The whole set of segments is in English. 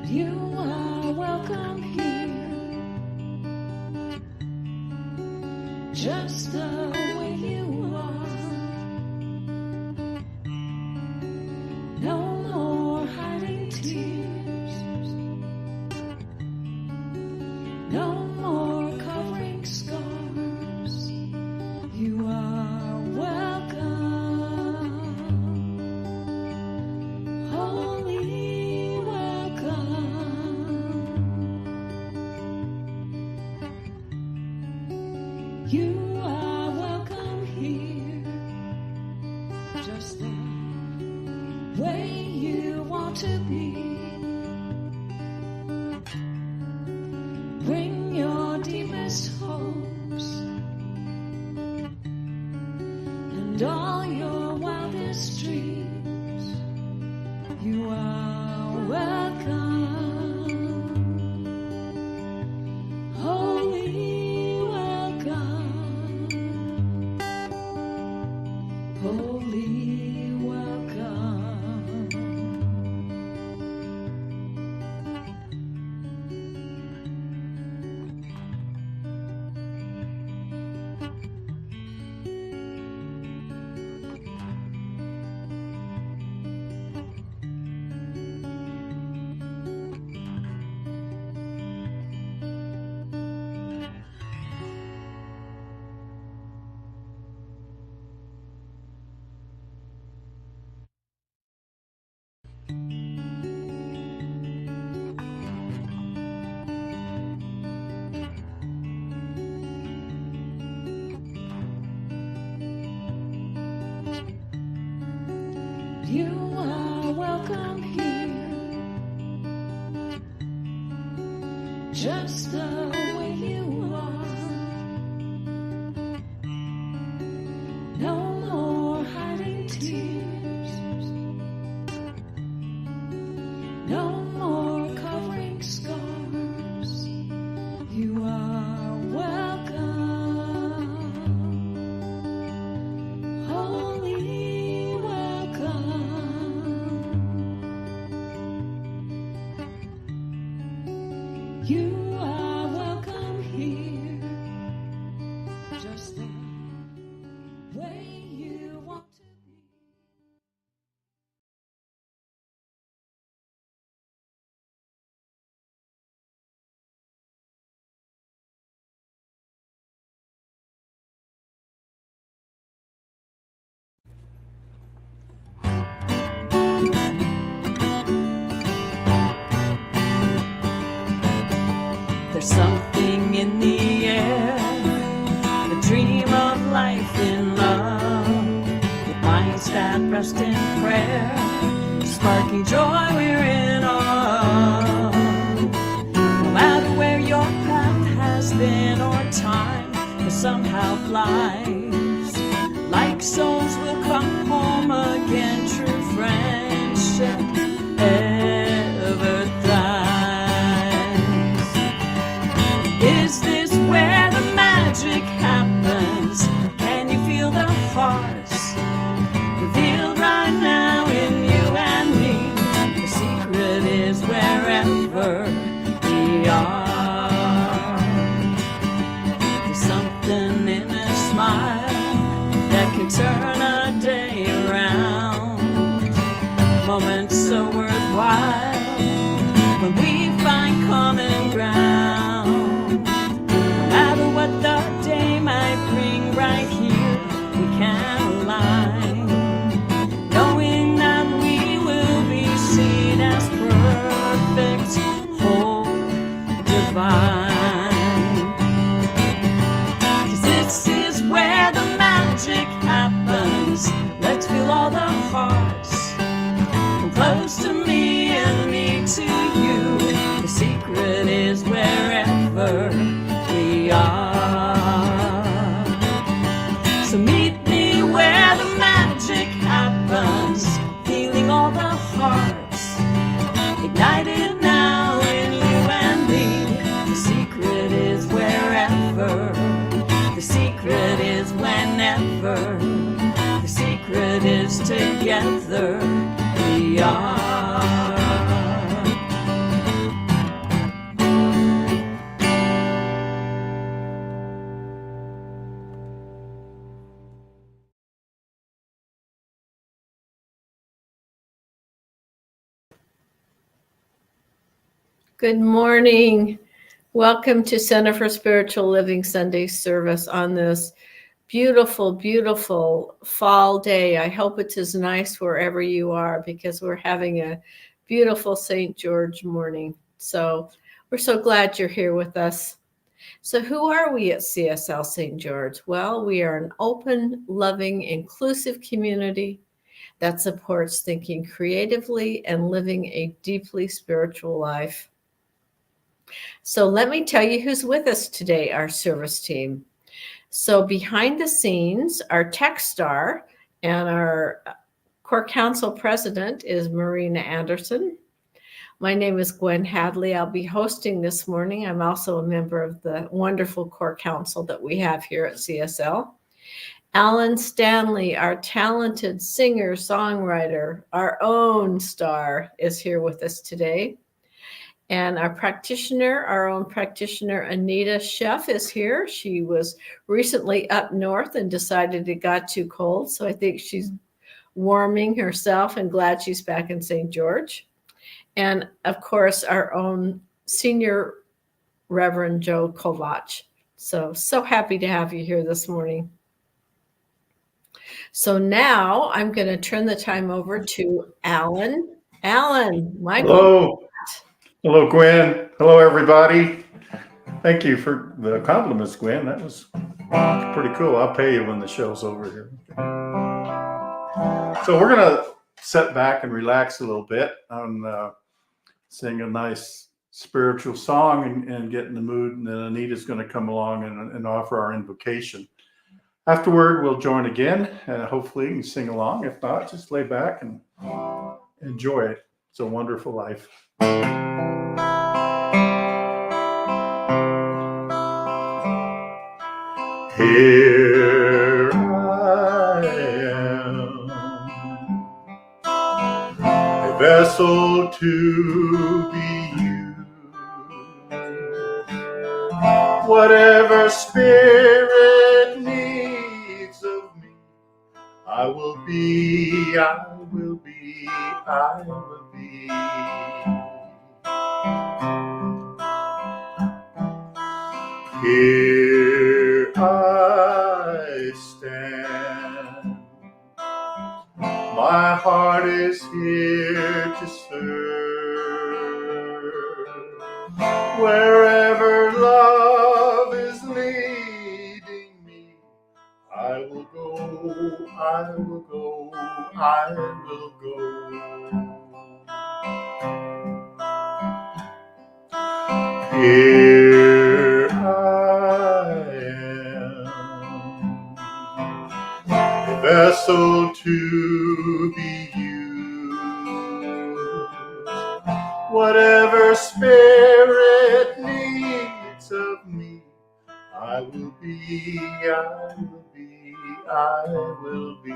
You are welcome here, just the way you are. No more hiding tears, no more covering scars. You are welcome, holy welcome. You are welcome here, just the way you want to be. Bring your deepest hopes and all your wildest dreams. You are welcome, holy welcome, holy welcome. You are welcome here, just the way you are. No more hiding tears, no more covering scars. You are welcome, holy welcome. You are welcome here, just the way you want to be. There's something in the air, the dream of life in love, with minds that rest in prayer, sparking joy we're in awe. No matter where your path has been or time has somehow flies, like souls will come home again, true friendship ever thrives. Is this where the magic happens? Can you feel the hearts revealed right now in you and me? The secret is wherever we are. There's something in a smile that can turn a day around. Moments so worthwhile when we find common ground. No matter what the day might bring, right here we can align, knowing that we will be seen as perfect, whole, divine. 'Cause this is where the magic happens. Let's feel all the hearts come close to me and me to you. The secret is wherever we are. So meet me where the magic happens, feeling all the hearts ignited now in you and me. The secret is wherever, the secret is whenever, the secret is together we are. Good morning. Welcome to Center for Spiritual Living Sunday service on this beautiful, beautiful fall day. I hope it's as nice wherever you are because we're having a beautiful St. George morning. So we're so glad you're here with us. So who are we at CSL St. George? Well, we are an open, loving, inclusive community that supports thinking creatively and living a deeply spiritual life. So let me tell you who's with us today, our service team. So behind the scenes, our tech star and our core council president is Marina Anderson. My name is Gwen Hadley. I'll be hosting this morning. I'm also a member of the wonderful core council that we have here at CSL. Alan Stanley, our talented singer, songwriter, our own star, is here with us today. And our own practitioner, Anita Sheff, is here. She was recently up north and decided it got too cold. So I think she's warming herself and glad she's back in St. George. And of course, our own senior Reverend Joe Kovach. So happy to have you here this morning. So now I'm going to turn the time over to Alan. Alan, Michael. Hello, Gwen. Hello, everybody. Thank you for the compliments, Gwen. That was pretty cool. I'll pay you when the show's over here. So we're going to sit back and relax a little bit and sing a nice spiritual song and get in the mood. And then Anita's going to come along and offer our invocation. Afterward, we'll join again. Hopefully you can sing along. If not, just lay back and enjoy it. It's a wonderful life. Here I am, a vessel to be used. Whatever spirit needs of me, I will be, I will be, I will be. Here I stand, my heart is here to serve. Wherever love is leading me, I will go, I will go, I will go. Here I am, a vessel to be used. Whatever spirit needs of me, I will be, I will be, I will be.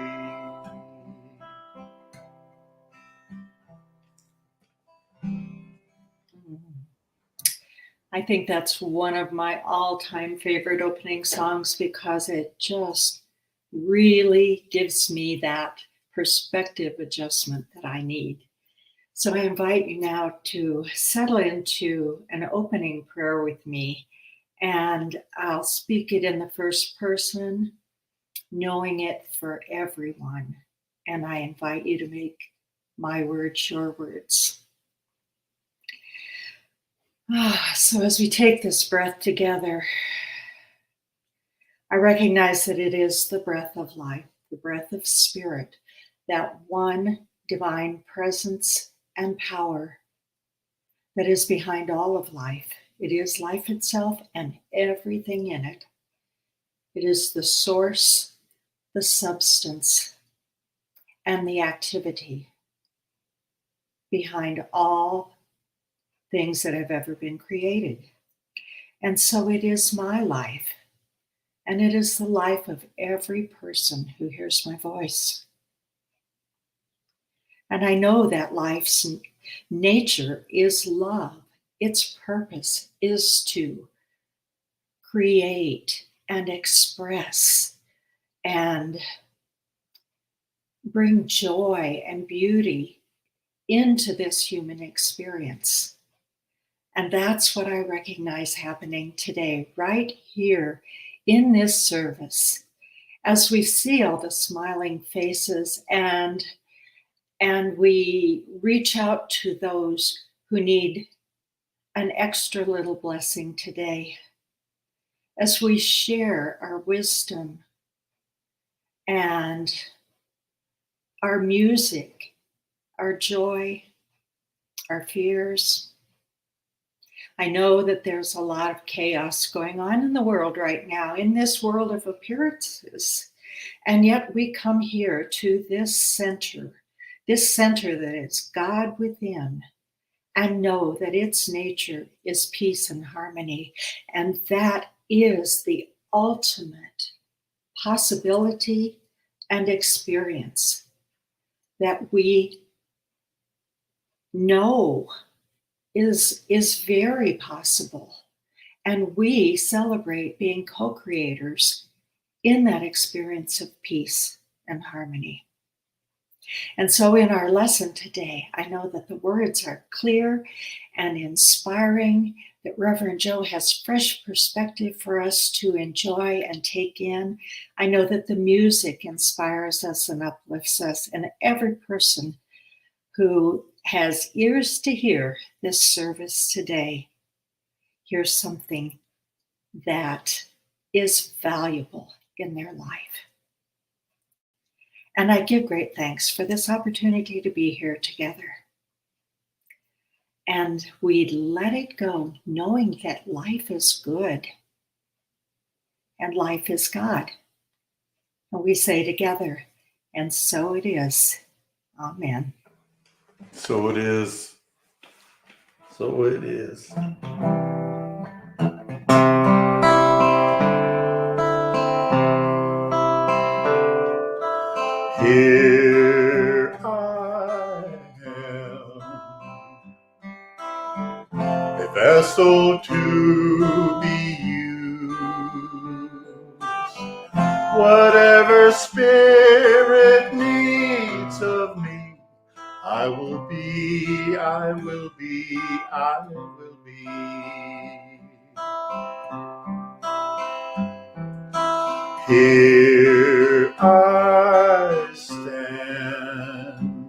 I think that's one of my all-time favorite opening songs because it just really gives me that perspective adjustment that I need. So I invite you now to settle into an opening prayer with me, and I'll speak it in the first person, knowing it for everyone. And I invite you to make my words your words. So as we take this breath together, I recognize that it is the breath of life, the breath of spirit, that one divine presence and power that is behind all of life. It is life itself and everything in it. It is the source, the substance, and the activity behind all things that have ever been created. And so it is my life, and it is the life of every person who hears my voice. And I know that life's nature is love. Its purpose is to create and express and bring joy and beauty into this human experience. And that's what I recognize happening today, right here in this service, as we see all the smiling faces and we reach out to those who need an extra little blessing today, as we share our wisdom and our music, our joy, our fears. I know that there's a lot of chaos going on in the world right now, in this world of appearances. And yet we come here to this center that is God within, and know that its nature is peace and harmony. And that is the ultimate possibility and experience that we know is very possible. And we celebrate being co-creators in that experience of peace and harmony. And so in our lesson today, I know that the words are clear and inspiring, that Reverend Joe has fresh perspective for us to enjoy and take in. I know that the music inspires us and uplifts us, and every person who has ears to hear this service today hears something that is valuable in their life. And I give great thanks for this opportunity to be here together. And we let it go, knowing that life is good and life is God. And we say together, and so it is. Amen. So it is. So it is. Here I am, a vessel to be used. Whatever spirit needs of me, I will be, I will be, I will be. Here I stand.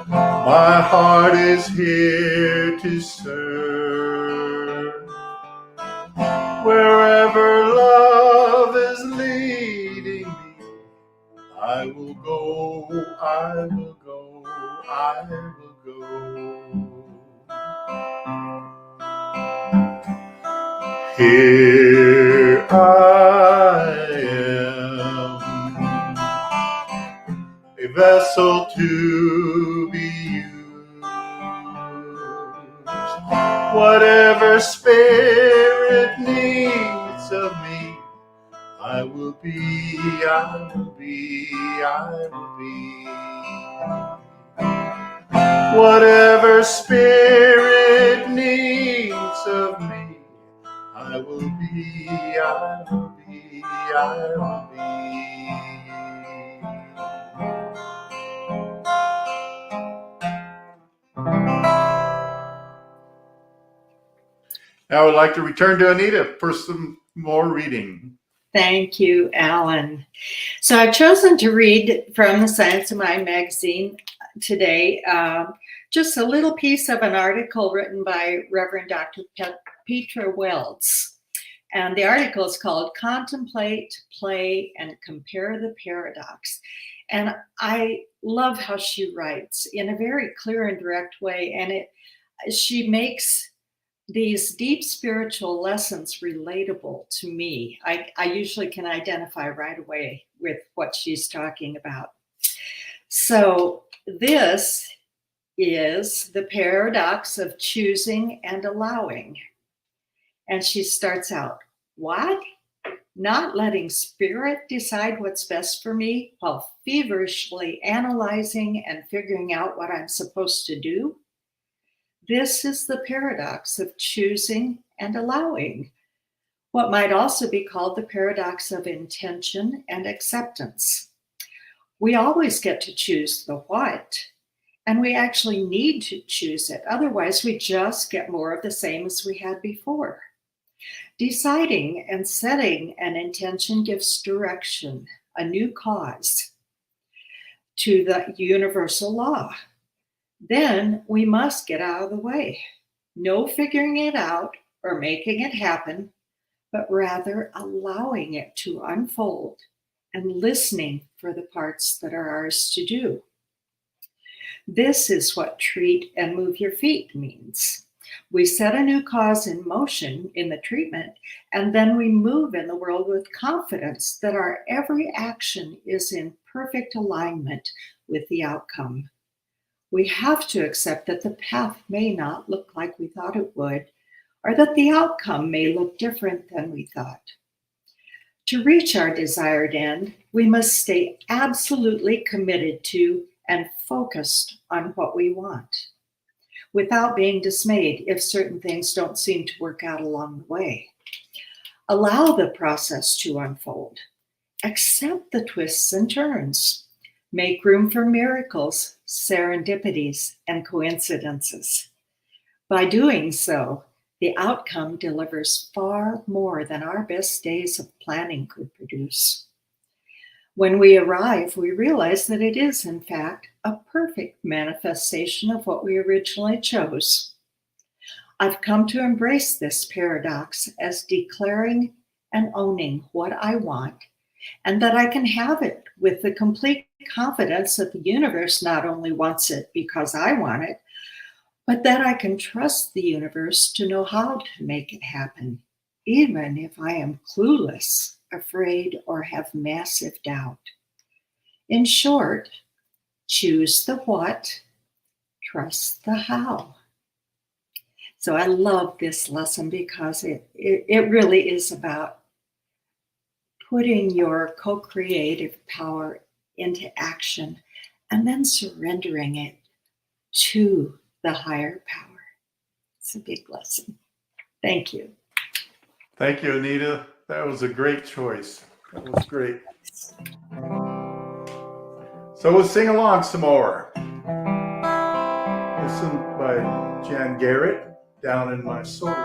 My heart is here to serve. Wherever love is leading me, I will go, I will go, I will go. Here I am, a vessel to be used. Whatever spirit needs of me, I will be, I will be, I will be. Whatever spirit needs of me, I will be, I will be, I will be. Now I would like to return to Anita for some more reading. Thank you, Alan. So I've chosen to read from the Science of Mind magazine today, just a little piece of an article written by Reverend Dr. Petra Wells. And the article is called Contemplate, Play, and Compare the Paradox. And I love how she writes in a very clear and direct way. And she makes these deep spiritual lessons relatable to me. I usually can identify right away with what she's talking about. So this is the paradox of choosing and allowing. And she starts out, what? Not letting spirit decide what's best for me while feverishly analyzing and figuring out what I'm supposed to do? This is the paradox of choosing and allowing, what might also be called the paradox of intention and acceptance. We always get to choose the what, And we actually need to choose it. Otherwise, we just get more of the same as we had before. Deciding and setting an intention gives direction, a new cause to the universal law. Then we must get out of the way. No figuring it out or making it happen, but rather allowing it to unfold and listening for the parts that are ours to do. This is what treat and move your feet means. We set a new cause in motion in the treatment, and then we move in the world with confidence that our every action is in perfect alignment with the outcome. We have to accept that the path may not look like we thought it would, or that the outcome may look different than we thought. To reach our desired end, we must stay absolutely committed to and focused on what we want, without being dismayed if certain things don't seem to work out along the way. Allow the process to unfold. Accept the twists and turns. Make room for miracles, serendipities, and coincidences. By doing so, the outcome delivers far more than our best days of planning could produce. When we arrive, we realize that it is, in fact, a perfect manifestation of what we originally chose. I've come to embrace this paradox as declaring and owning what I want, and that I can have it with the complete confidence that the universe not only wants it because I want it, but that I can trust the universe to know how to make it happen, even if I am clueless, afraid, or have massive doubt. In short, choose the what, trust the how. So I love this lesson because it really is about putting your co-creative power into action and then surrendering it to the higher power. It's a big lesson. Thank you. Thank you, Anita. That was a great choice. That was great. So we'll sing along some more. Listen by Jan Garrett, Down in My Soul.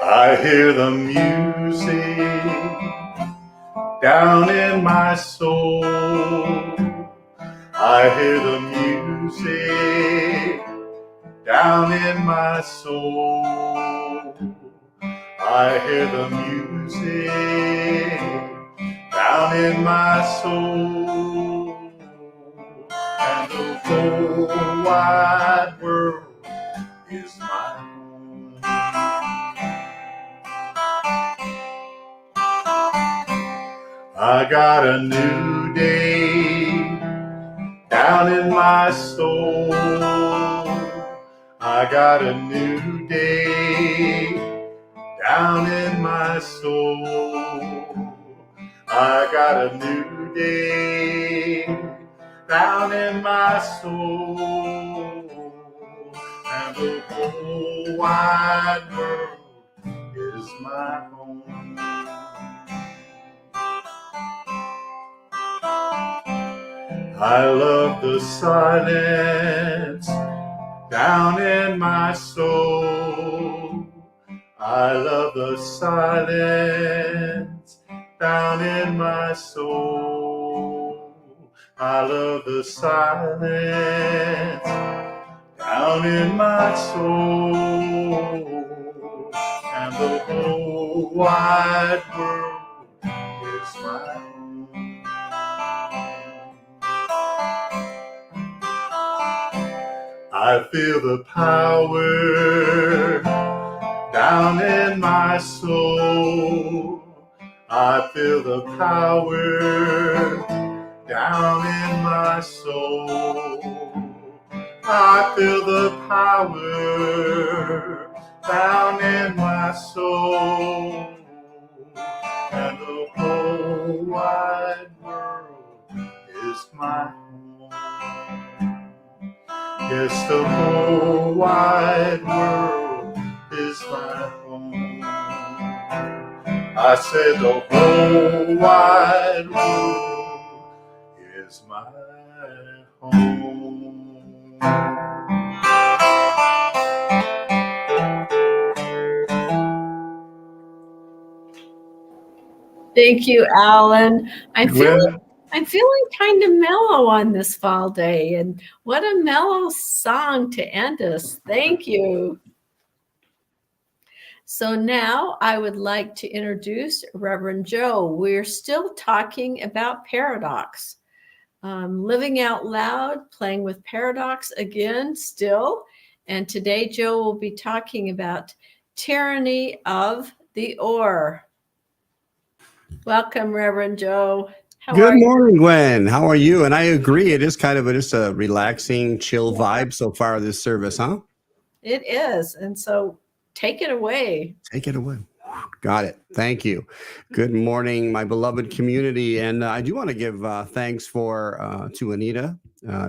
I hear the music down in my soul. I hear the music down in my soul. I hear the music down in my soul. And the whole wide world is my home. I got a new day down in my soul. I got a new day down in my soul. I got a new day down in my soul. And the whole wide world is my home. I love the silence down in my soul. I love the silence down in my soul. I love the silence down in my soul. And the whole wide world is my home. I feel the power down in my soul. I feel the power down in my soul. I feel the power down in my soul. And the whole wide world is my home. Yes, the whole wide world is my home. I said the whole wide world is my home. Thank you, Alan. I'm Gwen, feeling kind of mellow on this fall day, and what a mellow song to end us. Thank you. So now I would like to introduce Reverend Joe. We're still talking about paradox. Living out loud, playing with paradox again, still. And today Joe will be talking about tyranny of the or. Welcome, Reverend Joe. How Good are you? morning, Gwen. How are you? And I agree, it is kind of just a relaxing, chill vibe so far this service, huh? It is. And so take it away. Take it away. Got it. Thank you. Good morning, my beloved community. And I do want to give thanks to Anita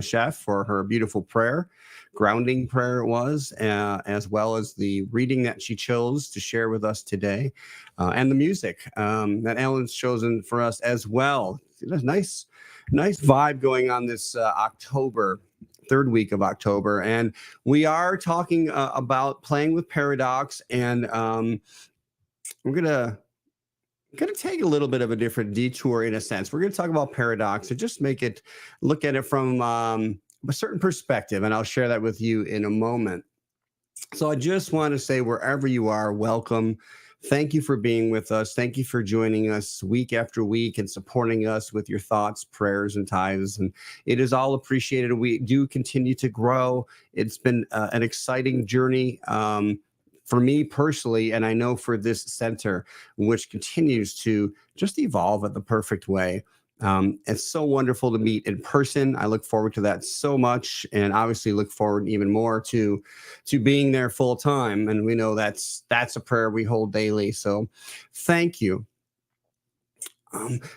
Chef for her beautiful prayer, grounding prayer it was, as well as the reading that she chose to share with us today, and the music that Alan's chosen for us as well. There's nice vibe going on this October. Third week of October, and we are talking about playing with paradox, and we're gonna take a little bit of a different detour in a sense. We're gonna talk about paradox and just look at it from a certain perspective, and I'll share that with you in a moment. So I just want to say, wherever you are, welcome. Thank you for being with us. Thank you for joining us week after week and supporting us with your thoughts, prayers, and tithes. And it is all appreciated. We do continue to grow. It's been an exciting journey for me personally, and I know for this center, which continues to just evolve at the perfect way. It's so wonderful to meet in person. I look forward to that so much, and obviously look forward even more to being there full time. And we know that's a prayer we hold daily. So thank you.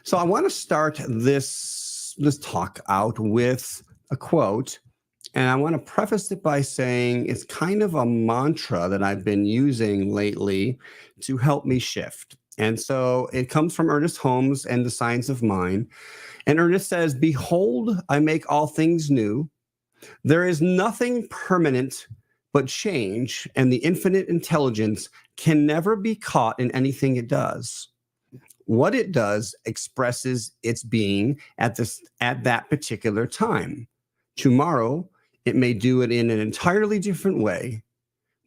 So I want to start this talk out with a quote. And I want to preface it by saying it's kind of a mantra that I've been using lately to help me shift. And so it comes from Ernest Holmes and The Science of Mind. And Ernest says, "Behold, I make all things new. There is nothing permanent but change, and the infinite intelligence can never be caught in anything it does. What it does expresses its being at that particular time. Tomorrow, it may do it in an entirely different way,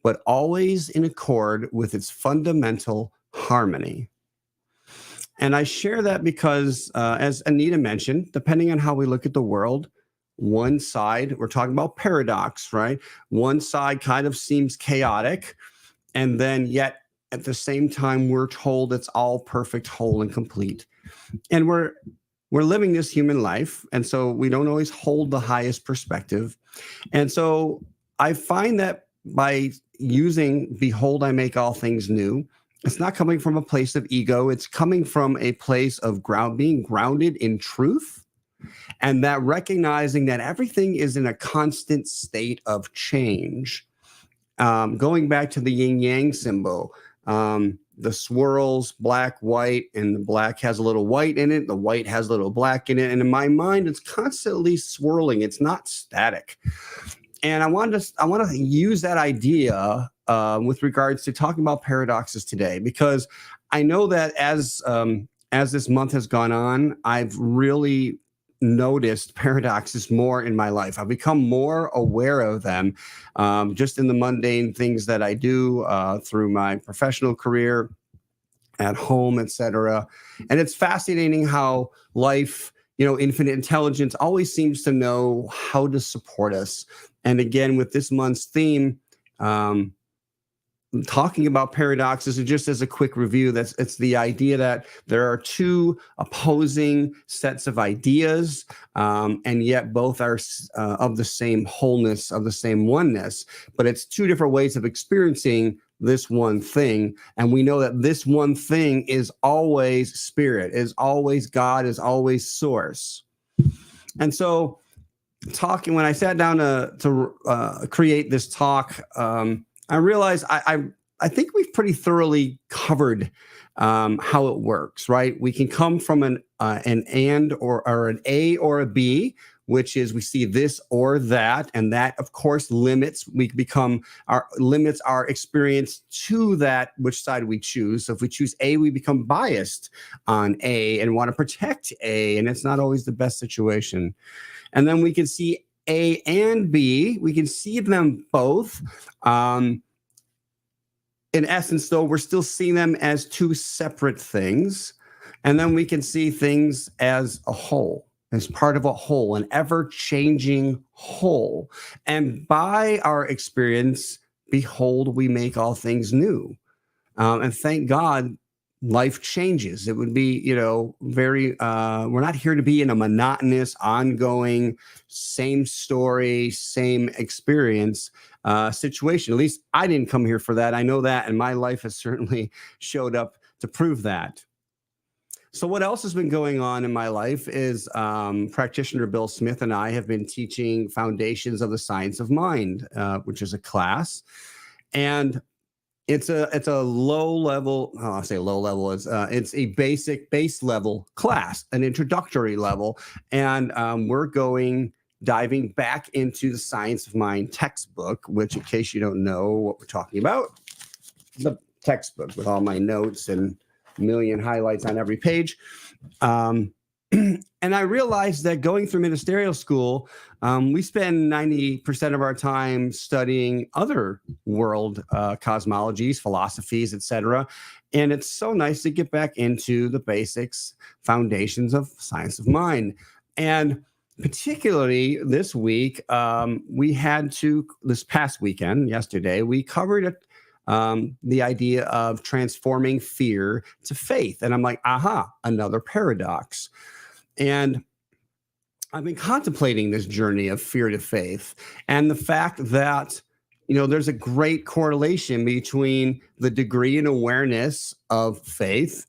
but always in accord with its fundamental harmony." And I share that because, as Anita mentioned, depending on how we look at the world, one side, we're talking about paradox, right? One side kind of seems chaotic, and then yet at the same time, we're told it's all perfect, whole, and complete. And we're living this human life, and so we don't always hold the highest perspective. And so I find that by using "Behold, I make all things new," it's not coming from a place of ego. It's coming from a place of being grounded in truth, and that recognizing that everything is in a constant state of change. Going back to the yin yang symbol, the swirls, black, white, and the black has a little white in it. The white has a little black in it. And in my mind, it's constantly swirling. It's not static. And I want to use that idea with regards to talking about paradoxes today, because I know that as this month has gone on, I've really noticed paradoxes more in my life. I've become more aware of them, just in the mundane things that I do through my professional career, at home, etc. And it's fascinating how life, infinite intelligence always seems to know how to support us. And again, with this month's theme, talking about paradoxes, and just as a quick review, it's the idea that there are two opposing sets of ideas, and yet both are of the same wholeness, of the same oneness, but it's two different ways of experiencing this one thing. And we know that this one thing is always spirit, is always God, is always source. And so when I sat down to create this talk, I realized I think we've pretty thoroughly covered how it works, right? We can come from an and or an A or a B, which is we see this or that, and that of course limits our experience to that which side we choose. So if we choose A, we become biased on A and want to protect A, and it's not always the best situation. And then we can see A and B. We can see them both. In essence, though, we're still seeing them as two separate things. And then we can see things as a whole, as part of a whole, an ever-changing whole. And by our experience, behold, we make all things new. And thank God, life changes. It would be, we're not here to be in a monotonous, ongoing, same story, same experience situation. At least I didn't come here for that. I know that, and my life has certainly showed up to prove that. So what else has been going on in my life is practitioner Bill Smith and I have been teaching Foundations of the Science of Mind, which is a class. And it's a low level. Oh, I say low level. It's a base level class, an introductory level, and we're diving back into the Science of Mind textbook. Which, in case you don't know what we're talking about, the textbook with all my notes and a million highlights on every page. And I realized that going through ministerial school, we spend 90% of our time studying other world cosmologies, philosophies, etc. And it's so nice to get back into the basics, foundations of science of mind. And particularly this week, this past weekend, yesterday, we covered the idea of transforming fear to faith. And I'm like, aha, another paradox. And I've been contemplating this journey of fear to faith and the fact that, there's a great correlation between the degree and awareness of faith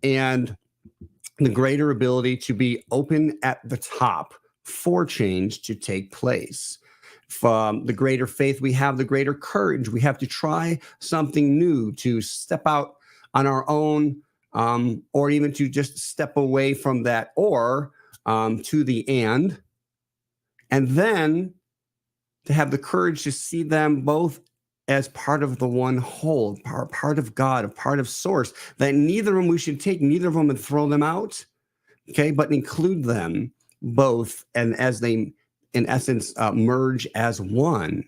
and the greater ability to be open at the top for change to take place. From the greater faith we have, the greater courage we have to try something new, to step out on our own, or even to just step away from that or to the and then to have the courage to see them both as part of the one whole, part of God, a part of source, that neither of them we should take, neither of them and throw them out, okay, but include them both, and as they, in essence, merge as one.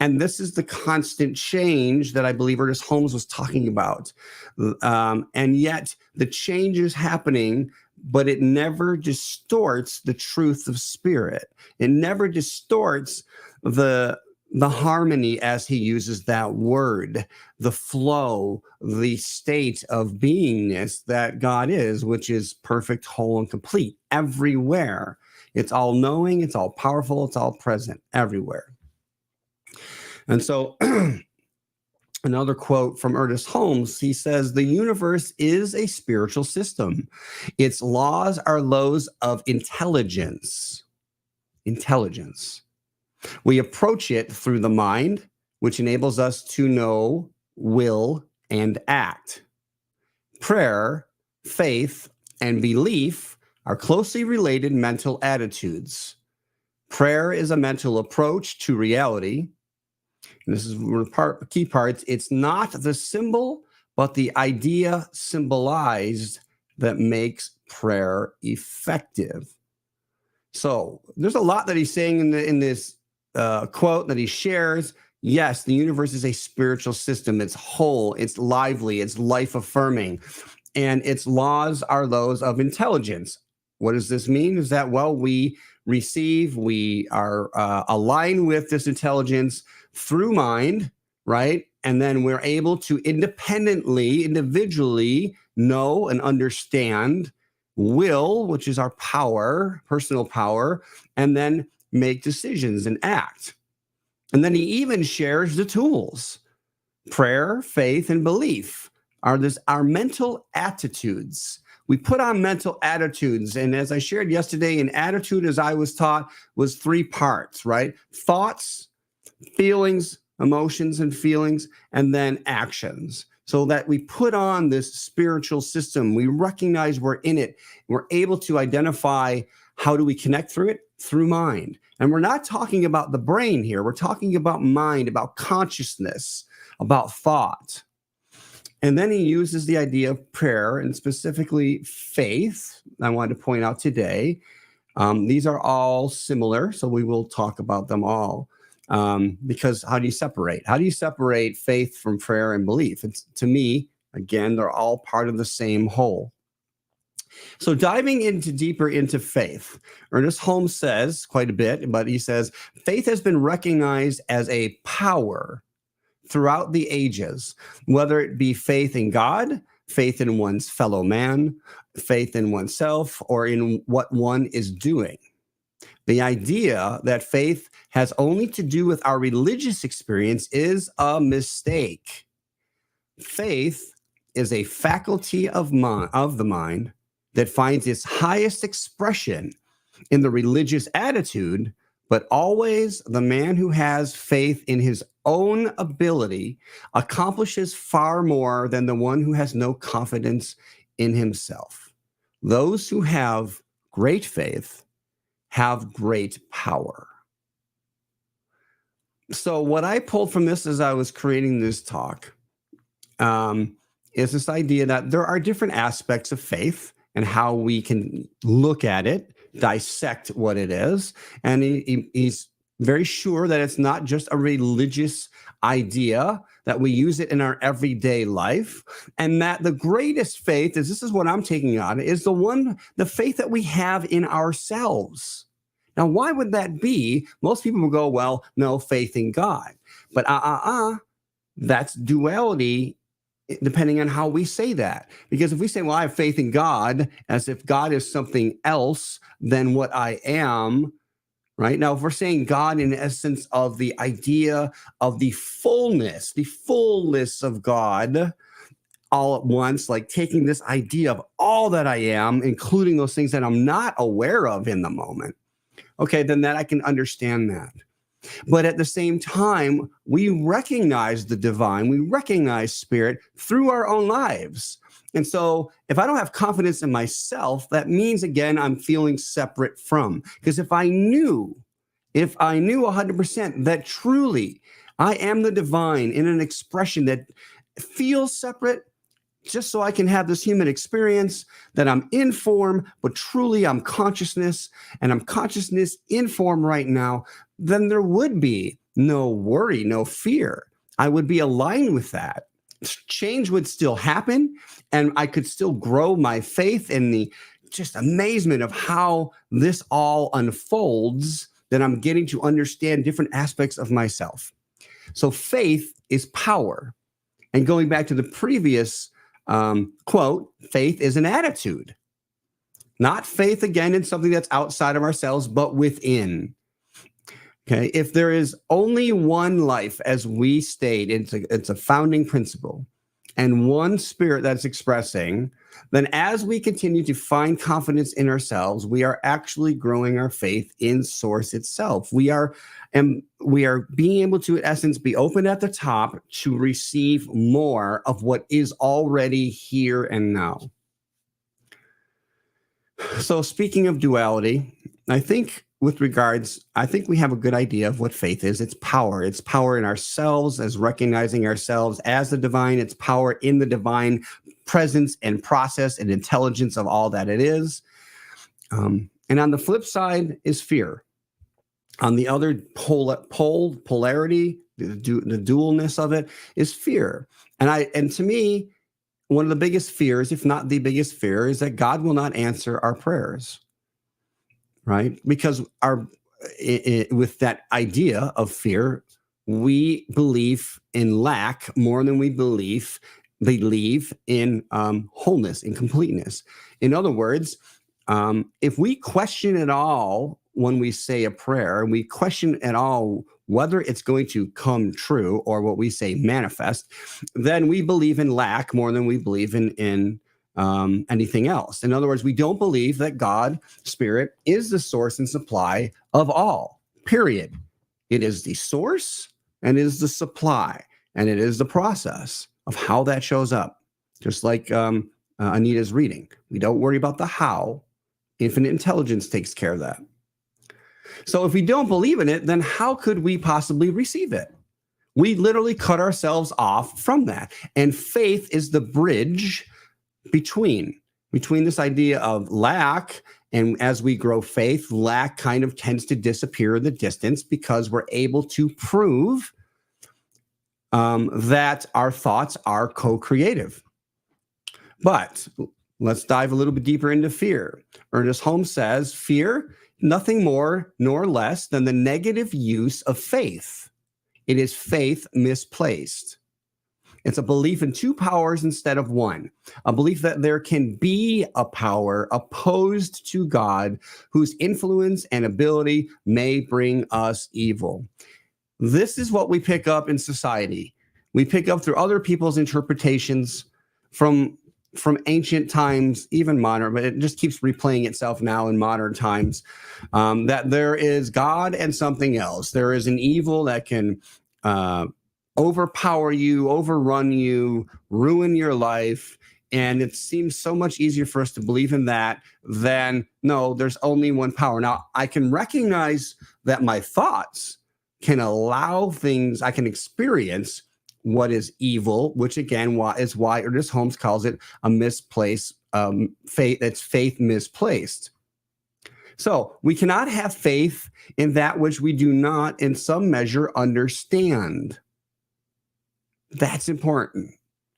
And this is the constant change that I believe Ernest Holmes was talking about. And yet the change is happening, but it never distorts the truth of spirit. It never distorts the harmony, as he uses that word, the flow, the state of beingness that God is, which is perfect, whole, and complete everywhere. It's all knowing, it's all powerful, it's all present everywhere. And so another quote from Ernest Holmes, he says, "The universe is a spiritual system. Its laws are laws of intelligence. Intelligence. We approach it through the mind, which enables us to know, will, and act. Prayer, faith, and belief are closely related mental attitudes. Prayer is a mental approach to reality. And this is one of the key parts. It's not the symbol, but the idea symbolized that makes prayer effective." So there's a lot that he's saying in this quote that he shares. Yes, the universe is a spiritual system. It's whole, it's lively, it's life-affirming, and its laws are those of intelligence. What does this mean? Is that, well, we are aligned with this intelligence through mind, right? And then we're able to individually know and understand will, which is our power, personal power, and then make decisions and act. And then he even shares the tools. Prayer, faith, and belief are our mental attitudes. We put on mental attitudes. And as I shared yesterday, an attitude, as I was taught, was 3 parts, right? Thoughts, feelings, emotions and feelings, and then actions. So that we put on this spiritual system, we recognize we're in it, we're able to identify how do we connect through it? Through mind. And we're not talking about the brain here, we're talking about mind, about consciousness, about thought. And then he uses the idea of prayer and specifically faith. I wanted to point out today, these are all similar, so we will talk about them all. Because how do you separate? How do you separate faith from prayer and belief? It's, to me, again, they're all part of the same whole. So diving deeper into faith, Ernest Holmes says quite a bit, but he says, faith has been recognized as a power throughout the ages, whether it be faith in God, faith in one's fellow man, faith in oneself, or in what one is doing. The idea that faith has only to do with our religious experience is a mistake. Faith is a faculty of the mind that finds its highest expression in the religious attitude, but always the man who has faith in his own ability accomplishes far more than the one who has no confidence in himself. Those who have great faith have great power. So what I pulled from this as I was creating this talk is this idea that there are different aspects of faith and how we can look at it, dissect what it is. And he's very sure that it's not just a religious idea, that we use it in our everyday life, and that the greatest faith is, this is what I'm taking on, is the faith that we have in ourselves. Now, why would that be? Most people will go, well, no, faith in God. But that's duality, depending on how we say that. Because if we say, well, I have faith in God, as if God is something else than what I am, right? Now, if we're saying God in essence of the idea of the fullness of God all at once, like taking this idea of all that I am, including those things that I'm not aware of in the moment, okay, then that I can understand that. But at the same time, we recognize the divine, we recognize spirit through our own lives. And so if I don't have confidence in myself, that means, again, I'm feeling separate from. Because if I knew 100% that truly I am the divine in an expression that feels separate, just so I can have this human experience, that I'm in form, but truly I'm consciousness, and I'm consciousness in form right now, then there would be no worry, no fear. I would be aligned with that. Change would still happen, and I could still grow my faith in the just amazement of how this all unfolds, that I'm getting to understand different aspects of myself. So faith is power. And going back to the previous quote, faith is an attitude. Not faith, again, in something that's outside of ourselves, but within. Okay, if there is only one life, as we state, it's a founding principle, and one spirit that's expressing, then as we continue to find confidence in ourselves, we are actually growing our faith in source itself. We are being able to, in essence, be open at the top to receive more of what is already here and now. So speaking of duality, I think we have a good idea of what faith is. It's power. It's power in ourselves, as recognizing ourselves as the divine. It's power in the divine presence and process and intelligence of all that it is. And on the flip side is fear. On the other polarity, the dualness of it is fear. And to me, one of the biggest fears, if not the biggest fear, is that God will not answer our prayers. Right? Because with that idea of fear, we believe in lack more than we believe in wholeness, in completeness. In other words, if we question at all when we say a prayer, and we question at all whether it's going to come true or what we say manifest, then we believe in lack more than we believe in anything else. In other words, we don't believe that God, Spirit, is the source and supply of all, period. It is the source, and it is the supply, and it is the process of how that shows up. Just like Anita's reading. We don't worry about the how. Infinite intelligence takes care of that. So if we don't believe in it, then how could we possibly receive it? We literally cut ourselves off from that. And faith is the bridge between this idea of lack. And as we grow faith, lack kind of tends to disappear in the distance because we're able to prove that our thoughts are co-creative. But let's dive a little bit deeper into fear. Ernest Holmes says, fear, nothing more nor less than the negative use of faith. It is faith misplaced. It's a belief in two powers instead of one, a belief that there can be a power opposed to God whose influence and ability may bring us evil. This is what we pick up in society. We pick up through other people's interpretations from ancient times, even modern, but it just keeps replaying itself now in modern times, that there is God and something else. There is an evil that can overpower you, overrun you, ruin your life. And it seems so much easier for us to believe in that than, no, there's only one power. Now, I can recognize that my thoughts can allow things, I can experience what is evil, which again is why Ernest Holmes calls it a misplaced faith. It's faith misplaced. So we cannot have faith in that which we do not, in some measure, understand. That's important.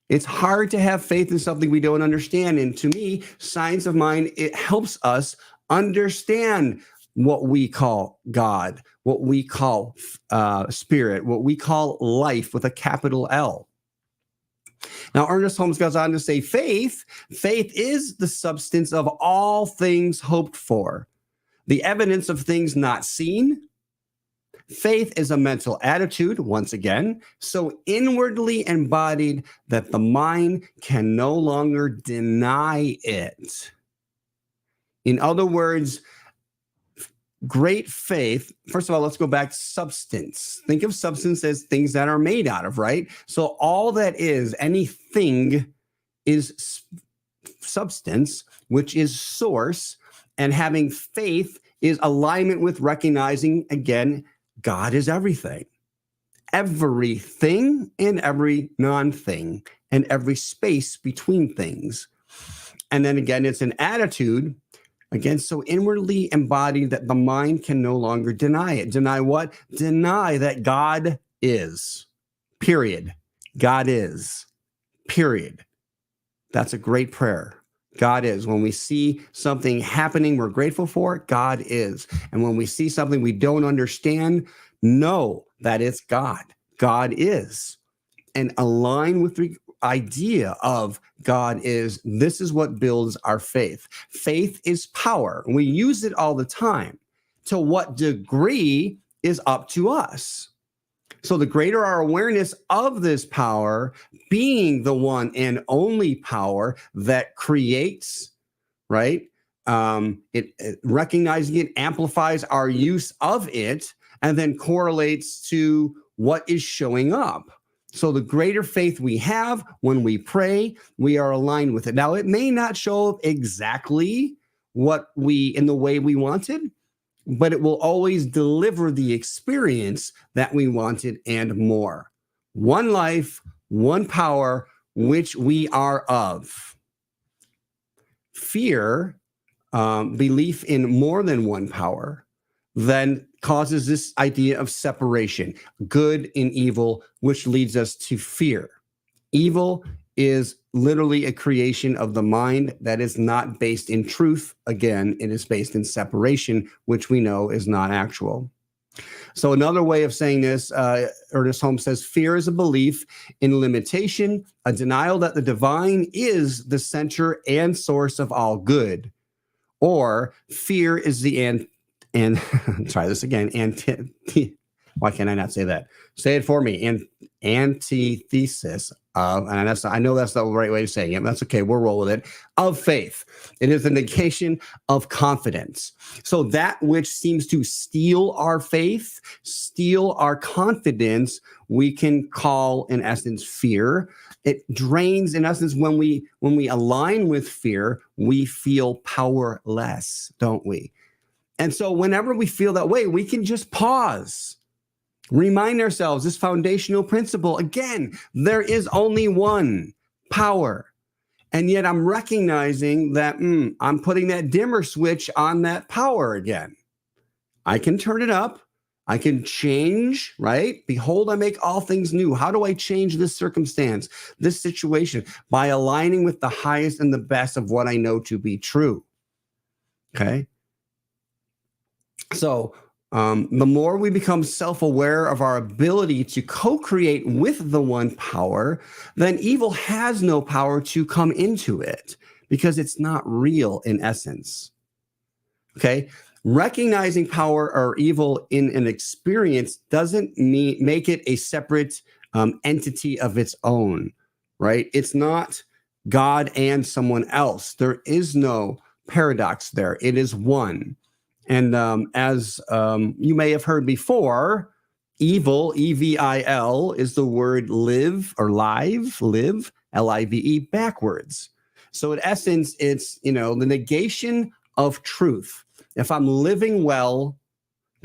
It's hard to have faith in something we don't understand. And to me, science of mind, it helps us understand what we call God, what we call spirit, what we call life with a capital L. Now, Ernest Holmes goes on to say, faith is the substance of all things hoped for, the evidence of things not seen. Faith is a mental attitude, once again, so inwardly embodied that the mind can no longer deny it. In other words, great faith, first of all, let's go back to substance. Think of substance as things that are made out of, right? So all that is, anything is substance, which is source, and having faith is alignment with recognizing, again, God is everything. Everything and every non-thing and every space between things. And then again, it's an attitude, again, so inwardly embodied that the mind can no longer deny it. Deny what? Deny that God is. Period. God is. Period. That's a great prayer. God is. When we see something happening we're grateful for, God is. And when we see something we don't understand, know that it's God. God is. And align with the idea of God is. This is what builds our faith. Faith is power. We use it all the time. To what degree is up to us. So the greater our awareness of this power, being the one and only power that creates, right? It recognizing it amplifies our use of it and then correlates to what is showing up. So the greater faith we have when we pray, we are aligned with it. Now, it may not show up exactly in the way we wanted, but it will always deliver the experience that we wanted and more. One life, one power, which we are of. Fear, belief in more than one power, then causes this idea of separation, good and evil, which leads us to fear. Evil is literally a creation of the mind that is not based in truth. Again, it is based in separation, which we know is not actual. So another way of saying this, Ernest Holmes says, fear is a belief in limitation, a denial that the divine is the center and source of all good. Or fear is the try this again, Why can't I not say that? Say it for me. Antithesis of, and I know that's not the right way of saying it. But that's okay. We'll roll with it. Of faith. It is the negation of confidence. So that which seems to steal our faith, steal our confidence, we can call, in essence, fear. It drains, in essence, when we align with fear, we feel powerless, don't we? And so whenever we feel that way, we can just pause. Remind ourselves this foundational principle. Again, there is only one power. And yet I'm recognizing that I'm putting that dimmer switch on that power again. I can turn it up. I can change, right? Behold, I make all things new. How do I change this circumstance, this situation? By aligning with the highest and the best of what I know to be true. Okay? So the more we become self-aware of our ability to co-create with the one power, then evil has no power to come into it because it's not real in essence. Okay? Recognizing power or evil in an experience doesn't make it a separate entity of its own, right? It's not God and someone else. There is no paradox there. It is one. And as you may have heard before, evil, E-V-I-L, is the word live or live, L-I-V-E, backwards. So in essence, it's, the negation of truth. If I'm living well,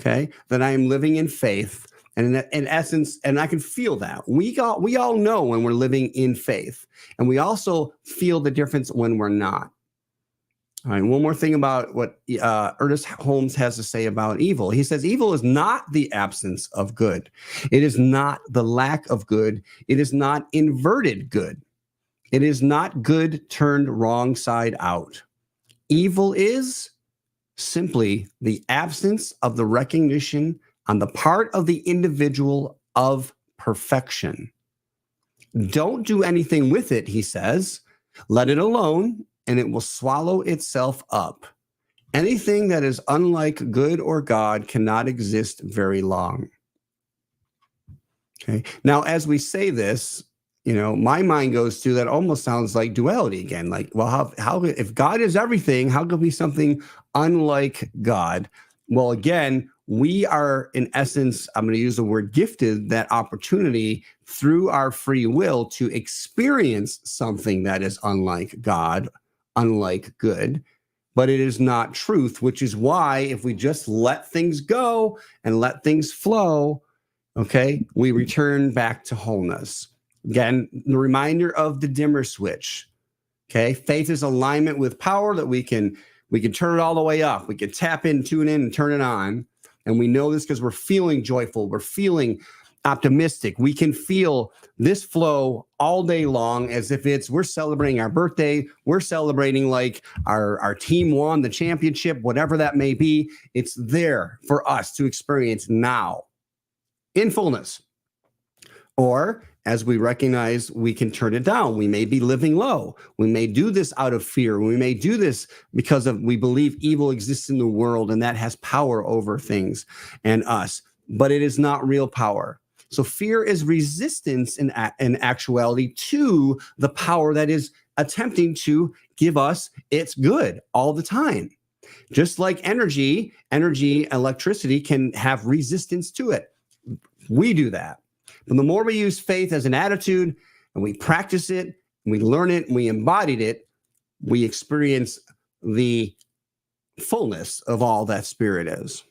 okay, then I am living in faith. And in essence, and I can feel that. We all know when we're living in faith. And we also feel the difference when we're not. All right, one more thing about what Ernest Holmes has to say about evil. He says, evil is not the absence of good. It is not the lack of good. It is not inverted good. It is not good turned wrong side out. Evil is simply the absence of the recognition on the part of the individual of perfection. Don't do anything with it, he says. Let it alone, and it will swallow itself up. Anything that is unlike good or God cannot exist very long. Okay. Now, as we say this, my mind goes to that almost sounds like duality again. Like, well, how if God is everything, how could be something unlike God? Well, again, we are, in essence, I'm going to use the word gifted, that opportunity through our free will to experience something that is unlike God, unlike good, but it is not truth, which is why if we just let things go and let things flow, okay, we return back to wholeness. Again, the reminder of the dimmer switch. Okay, faith is alignment with power that we can turn it all the way up. We can tap in, tune in, and turn it on. And we know this because we're feeling joyful. We're feeling optimistic. We can feel this flow all day long as if we're celebrating our birthday. We're celebrating like our team won the championship, whatever that may be. It's there for us to experience now in fullness. Or as we recognize, we can turn it down. We may be living low. We may do this out of fear. We may do this because we believe evil exists in the world and that has power over things and us, but it is not real power. So fear is resistance in actuality to the power that is attempting to give us its good all the time. Just like energy, electricity can have resistance to it. We do that. But the more we use faith as an attitude and we practice it, and we learn it, and we embodied it, we experience the fullness of all that spirit is.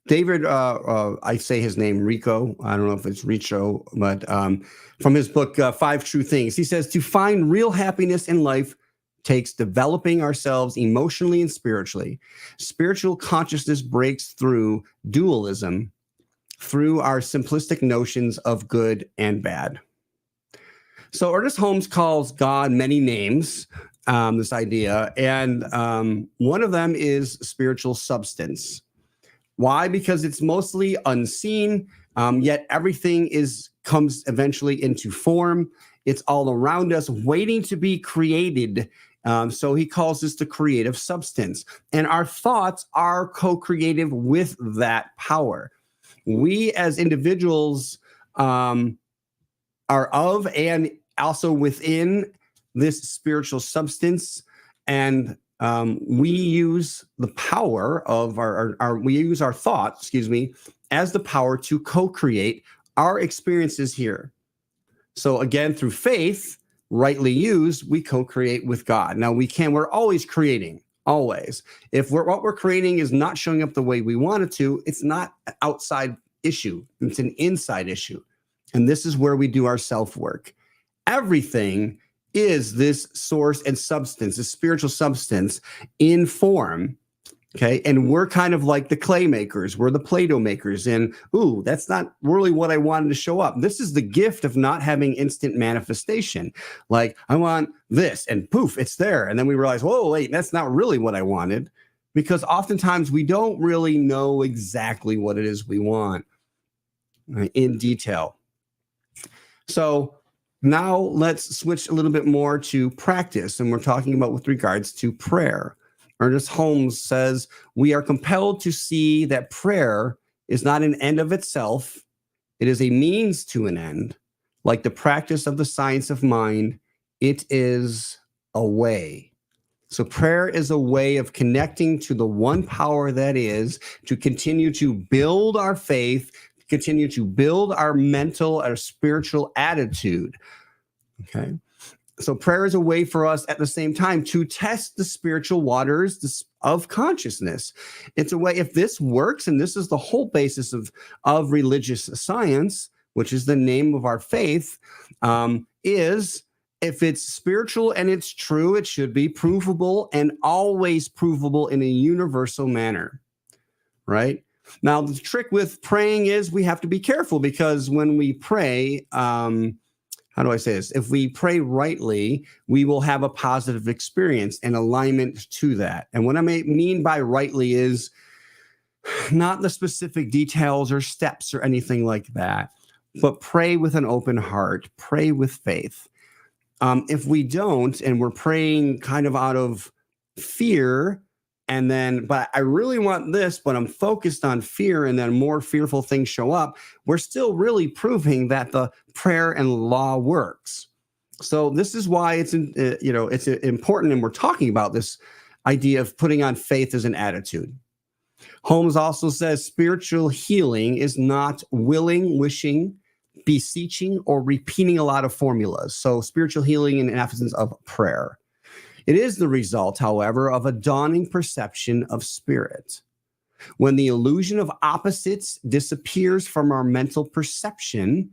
David, I say his name, Rico. I don't know if it's Richo, but from his book, 5 True Things, he says, to find real happiness in life takes developing ourselves emotionally and spiritually. Spiritual consciousness breaks through dualism through our simplistic notions of good and bad. So Ernest Holmes calls God many names, this idea, and one of them is spiritual substance. Why? Because it's mostly unseen, yet everything comes eventually into form. It's all around us, waiting to be created So he calls this the creative substance. And our thoughts are co-creative with that power. We as individuals are of and also within this spiritual substance. And we use the power of we use our thoughts, as the power to co-create our experiences here. So again, through faith, rightly used, we co-create with God. Now we're always creating, always. If what we're creating is not showing up the way we want it to, it's not an outside issue. It's an inside issue. And this is where we do our self-work. Everything is this source and substance, this spiritual substance in form. Okay. And we're kind of like the clay makers. We're the Play-Doh makers. And, ooh, that's not really what I wanted to show up. This is the gift of not having instant manifestation. Like, I want this and poof, it's there. And then we realize, whoa, wait, that's not really what I wanted. Because oftentimes we don't really know exactly what it is we want in detail. So now let's switch a little bit more to practice. And we're talking about with regards to prayer. Ernest Holmes says, we are compelled to see that prayer is not an end of itself. It is a means to an end. Like the practice of the science of mind, it is a way. So prayer is a way of connecting to the one power that is to continue to build our faith, continue to build our mental, our spiritual attitude. Okay. So prayer is a way for us at the same time to test the spiritual waters of consciousness. It's a way, if this works, and this is the whole basis of religious science, which is the name of our faith, is if it's spiritual and it's true, it should be provable and always provable in a universal manner, right? Now, the trick with praying is we have to be careful because when we pray, how do I say this? If we pray rightly, we will have a positive experience and alignment to that. And what I mean by rightly is not the specific details or steps or anything like that, but pray with an open heart, pray with faith. If we don't, and we're praying kind of out of fear, and then, but I really want this, but I'm focused on fear, and then more fearful things show up, we're still really proving that the prayer and law works. So this is why it's important, and we're talking about this idea of putting on faith as an attitude. Holmes also says spiritual healing is not willing, wishing, beseeching, or repeating a lot of formulas. So spiritual healing in absence of prayer. It is the result, however, of a dawning perception of spirit. When the illusion of opposites disappears from our mental perception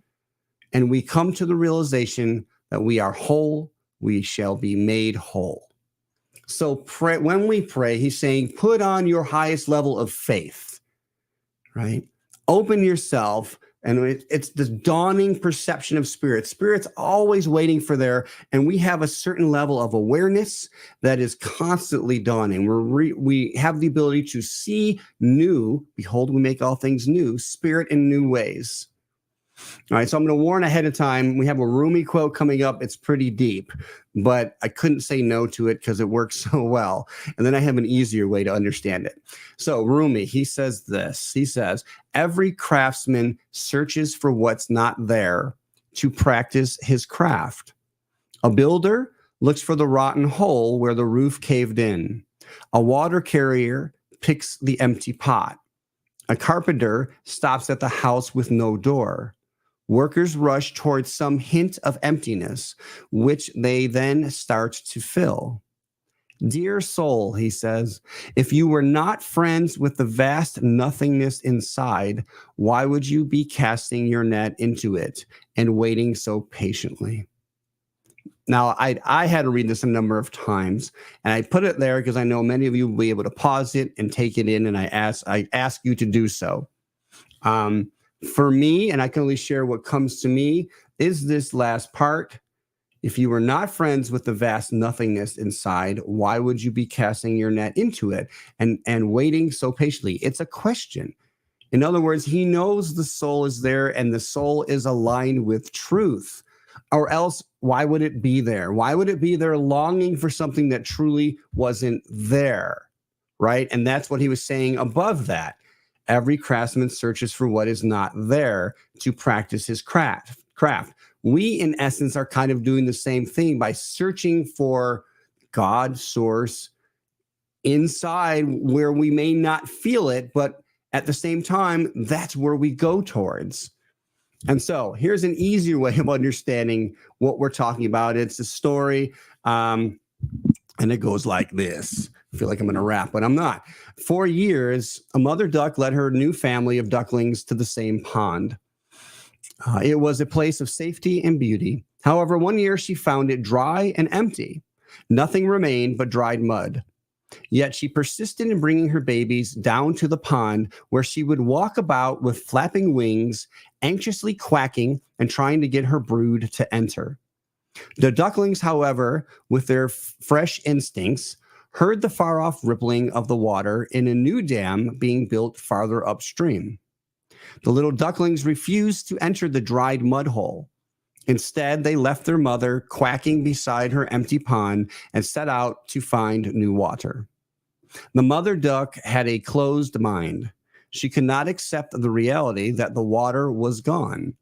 and we come to the realization that we are whole, we shall be made whole. So when we pray, he's saying, put on your highest level of faith, right? Open yourself. And it's the dawning perception of spirit. Spirit's always waiting for there, and we have a certain level of awareness that is constantly dawning. We have the ability to see new, behold, we make all things new, spirit in new ways. All right, so I'm going to warn ahead of time. We have a Rumi quote coming up. It's pretty deep, but I couldn't say no to it because it works so well. And then I have an easier way to understand it. So Rumi, he says this. He says, every craftsman searches for what's not there to practice his craft. A builder looks for the rotten hole where the roof caved in. A water carrier picks the empty pot. A carpenter stops at the house with no door. Workers rush towards some hint of emptiness, which they then start to fill. Dear soul, he says, if you were not friends with the vast nothingness inside, why would you be casting your net into it and waiting so patiently? Now, I had to read this a number of times, and I put it there because I know many of you will be able to pause it and take it in, and I ask you to do so. For me, and I can only share what comes to me, is this last part. If you were not friends with the vast nothingness inside, why would you be casting your net into it and waiting so patiently? It's a question. In other words, he knows the soul is there and the soul is aligned with truth. Or else, why would it be there? Why would it be there longing for something that truly wasn't there? Right? And that's what he was saying above that. Every craftsman searches for what is not there to practice his craft. We, in essence, are kind of doing the same thing by searching for God, source, inside where we may not feel it, but at the same time, that's where we go towards. And so here's an easier way of understanding what we're talking about. It's a story, and it goes like this. I feel like I'm going to rap, but I'm not. For years, a mother duck led her new family of ducklings to the same pond. It was a place of safety and beauty. However, one year she found it dry and empty. Nothing remained but dried mud. Yet she persisted in bringing her babies down to the pond, where she would walk about with flapping wings, anxiously quacking and trying to get her brood to enter. The ducklings, however, with their fresh instincts, heard the far-off rippling of the water in a new dam being built farther upstream. The little ducklings refused to enter the dried mud hole. Instead, they left their mother quacking beside her empty pond and set out to find new water. The mother duck had a closed mind. She could not accept the reality that the water was gone.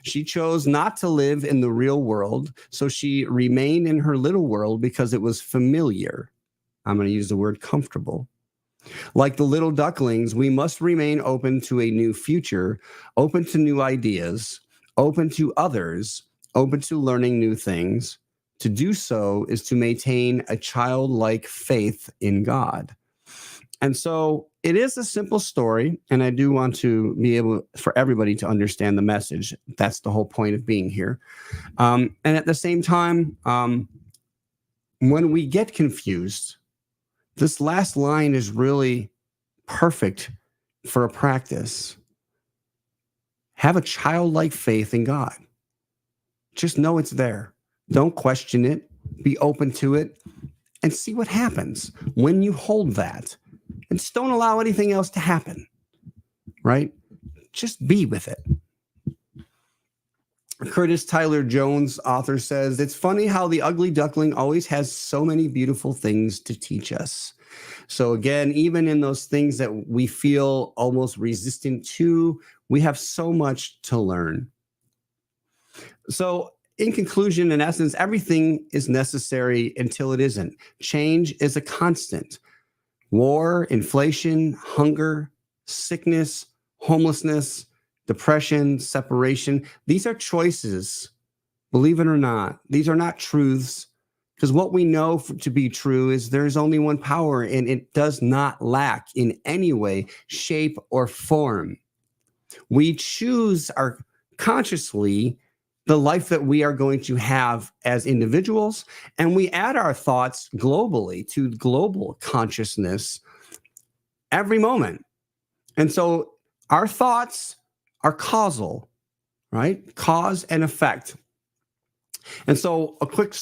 She chose not to live in the real world, so she remained in her little world because it was familiar. I'm going to use the word comfortable. Like the little ducklings, we must remain open to a new future, open to new ideas, open to others, open to learning new things. To do so is to maintain a childlike faith in God. And so it is a simple story, and I do want to be able for everybody to understand the message. That's the whole point of being here. And at the same time, when we get confused, this last line is really perfect for a practice. Have a childlike faith in God. Just know it's there. Don't question it. Be open to it and see what happens when you hold that. And just don't allow anything else to happen, right? Just be with it. Curtis Tyler Jones, author, says, it's funny how the ugly duckling always has so many beautiful things to teach us. So again, even in those things that we feel almost resistant to, we have so much to learn. So in conclusion, in essence, everything is necessary until it isn't. Change is a constant. War, inflation, hunger, sickness, homelessness, depression, separation. These are choices. Believe it or not, these are not truths, because what we know to be true is there's only one power, and it does not lack in any way, shape, or form. We choose consciously the life that we are going to have as individuals, and we add our thoughts globally to global consciousness every moment. And so our thoughts are causal, right? Cause and effect. And so a quick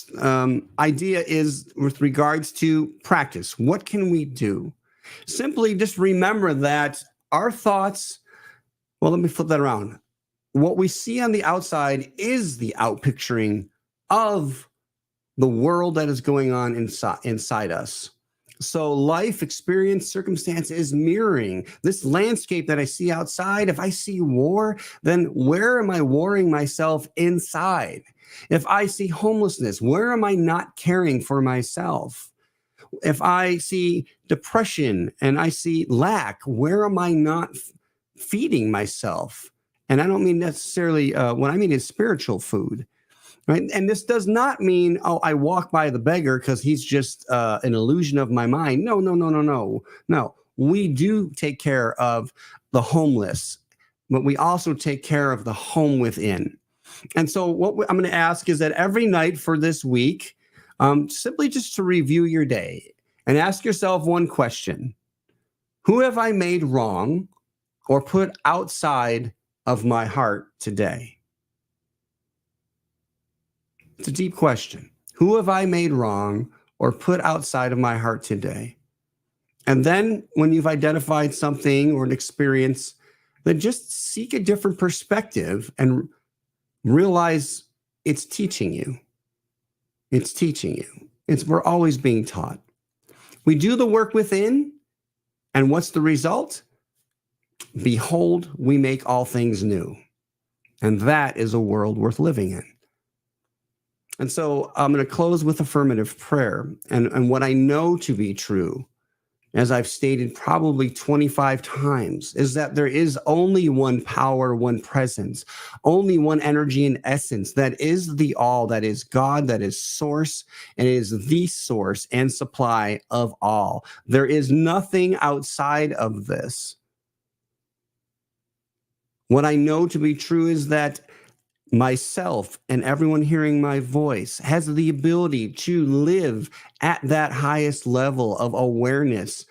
idea is with regards to practice. What can we do? Simply just remember that our thoughts, well, let me flip that around. What we see on the outside is the outpicturing of the world that is going on inside us. So life, experience, circumstance is mirroring this landscape that I see outside. If I see war, then where am I warring myself inside? If I see homelessness, where am I not caring for myself? If I see depression and I see lack, where am I not feeding myself? And I don't mean necessarily, what I mean is spiritual food. Right? And this does not mean, oh, I walk by the beggar because he's just an illusion of my mind. No. No, we do take care of the homeless, but we also take care of the home within. And so what I'm going to ask is that every night for this week, simply just to review your day and ask yourself one question. Who have I made wrong or put outside of my heart today? It's a deep question. Who have I made wrong or put outside of my heart today? And then when you've identified something or an experience, then just seek a different perspective and realize it's teaching you. It's teaching you. We're always being taught. We do the work within, and what's the result? Behold, we make all things new. And that is a world worth living in. And so I'm going to close with affirmative prayer. And what I know to be true, as I've stated probably 25 times, is that there is only one power, one presence, only one energy and essence that is the all, that is God, that is source, and is the source and supply of all. There is nothing outside of this. What I know to be true is that myself and everyone hearing my voice has the ability to live at that highest level of awareness,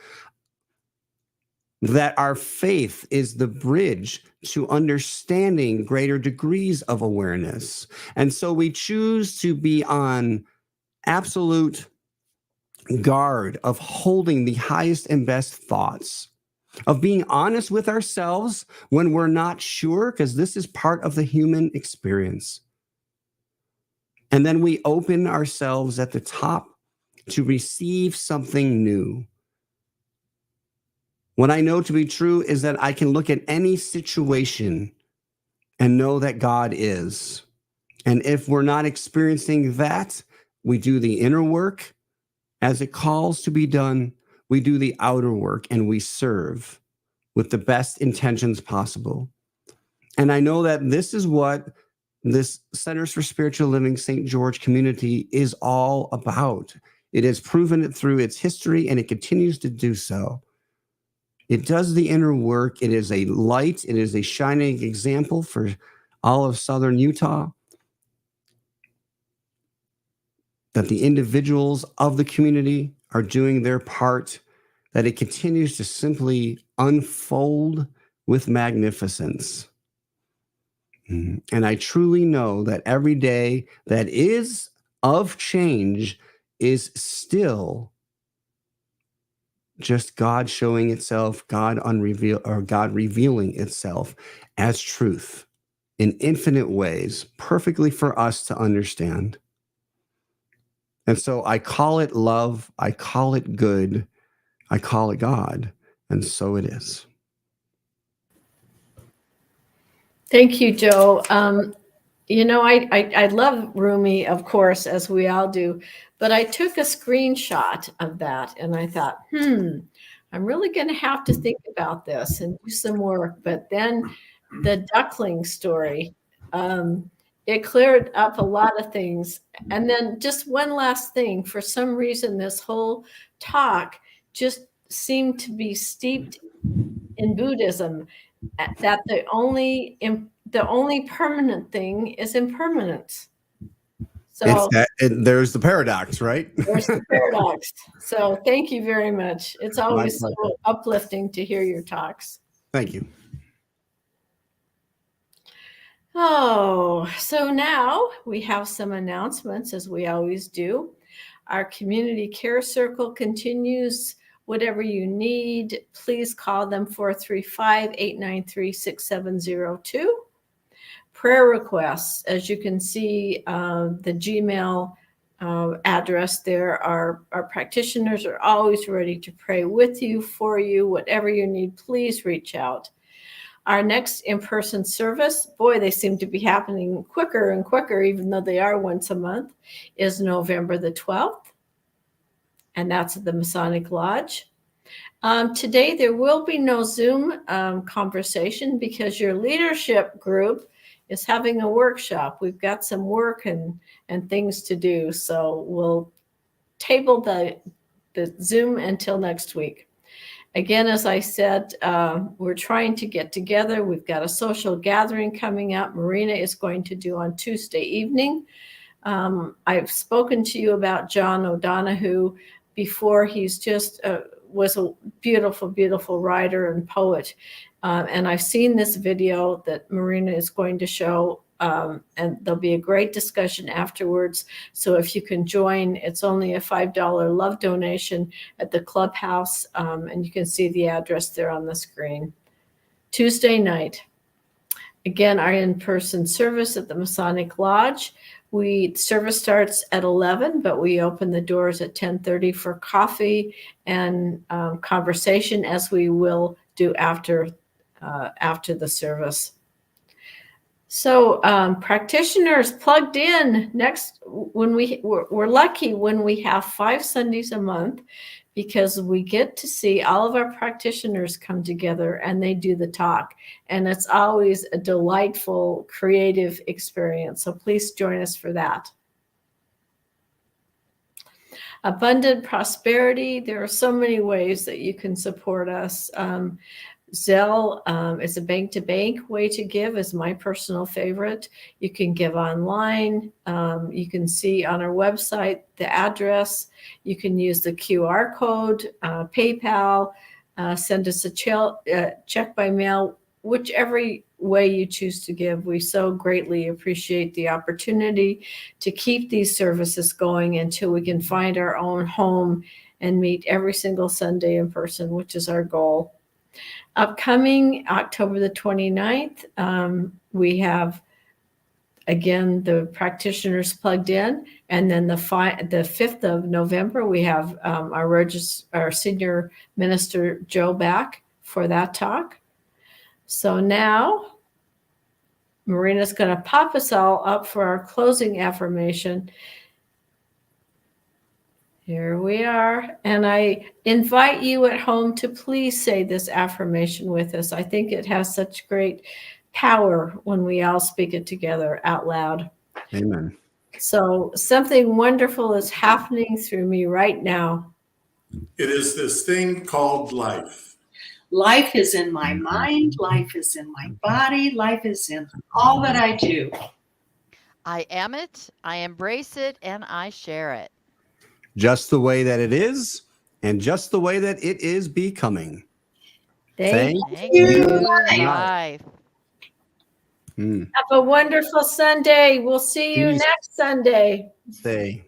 that our faith is the bridge to understanding greater degrees of awareness. And so we choose to be on absolute guard of holding the highest and best thoughts, of being honest with ourselves when we're not sure, because this is part of the human experience. And then we open ourselves at the top to receive something new. What I know to be true is that I can look at any situation and know that God is. And if we're not experiencing that, we do the inner work as it calls to be done. We do the outer work and we serve with the best intentions possible. And I know that this is what this Centers for Spiritual Living St. George community is all about. It has proven it through its history and it continues to do so. It does the inner work. It is a light. It is a shining example for all of Southern Utah, that the individuals of the community are doing their part, that it continues to simply unfold with magnificence. And I truly know that every day that is of change is still just God showing itself, God revealing itself as truth in infinite ways, perfectly for us to understand. And so I call it love, I call it good, I call it God, and so it is. Thank you, Joe. I love Rumi, of course, as we all do, but I took a screenshot of that and I thought, I'm really going to have to think about this and do some work. But then the duckling story, it cleared up a lot of things. And then just one last thing, for some reason, this whole talk just seemed to be steeped in Buddhism, that the only permanent thing is impermanence. So there's the paradox, right? There's the paradox. So thank you very much. It's always so uplifting to hear your talks. Thank you. Oh, so now we have some announcements, as we always do. Our community care circle continues. Whatever you need, please call them 435-893-6702. Prayer requests, as you can see, the Gmail address there, our practitioners are always ready to pray with you, for you, whatever you need, please reach out. Our next in-person service, boy, they seem to be happening quicker and quicker, even though they are once a month, is November the 12th. And that's at the Masonic Lodge. Today, there will be no Zoom conversation because your leadership group is having a workshop. We've got some work and things to do. So we'll table the Zoom until next week. Again, as I said, we're trying to get together. We've got a social gathering coming up. Marina is going to do on Tuesday evening. I've spoken to you about John O'Donohue before. He's just was a beautiful, beautiful writer and poet. And I've seen this video that Marina is going to show, and there'll be a great discussion afterwards. So if you can join, it's only a $5 love donation at the clubhouse, and you can see the address there on the screen. Tuesday night, again, our in-person service at the Masonic Lodge. Service starts at 11, but we open the doors at 10:30 for coffee and conversation, as we will do after the service. So practitioners plugged in next. We're lucky when we have 5 Sundays a month, because we get to see all of our practitioners come together and they do the talk. And it's always a delightful, creative experience. So please join us for that. Abundant prosperity. There are so many ways that you can support us. Zelle is a bank-to-bank way to give, is my personal favorite. You can give online. You can see on our website the address. You can use the QR code, PayPal, send us a check by mail, whichever way you choose to give. We so greatly appreciate the opportunity to keep these services going until we can find our own home and meet every single Sunday in person, which is our goal. Upcoming October the 29th, we have, again, the practitioners plugged in. And then the 5th of November, we have our senior minister, Joe, back for that talk. So now Marina's going to pop us all up for our closing affirmation. Here we are. And I invite you at home to please say this affirmation with us. I think it has such great power when we all speak it together out loud. Amen. So something wonderful is happening through me right now. It is this thing called life. Life is in my mind. Life is in my body. Life is in all that I do. I am it, I embrace it, and I share it. Just the way that it is, and just the way that it is becoming. Thank Thank you. you, life. Have a wonderful Sunday. We'll see you Peace. next Sunday. Say.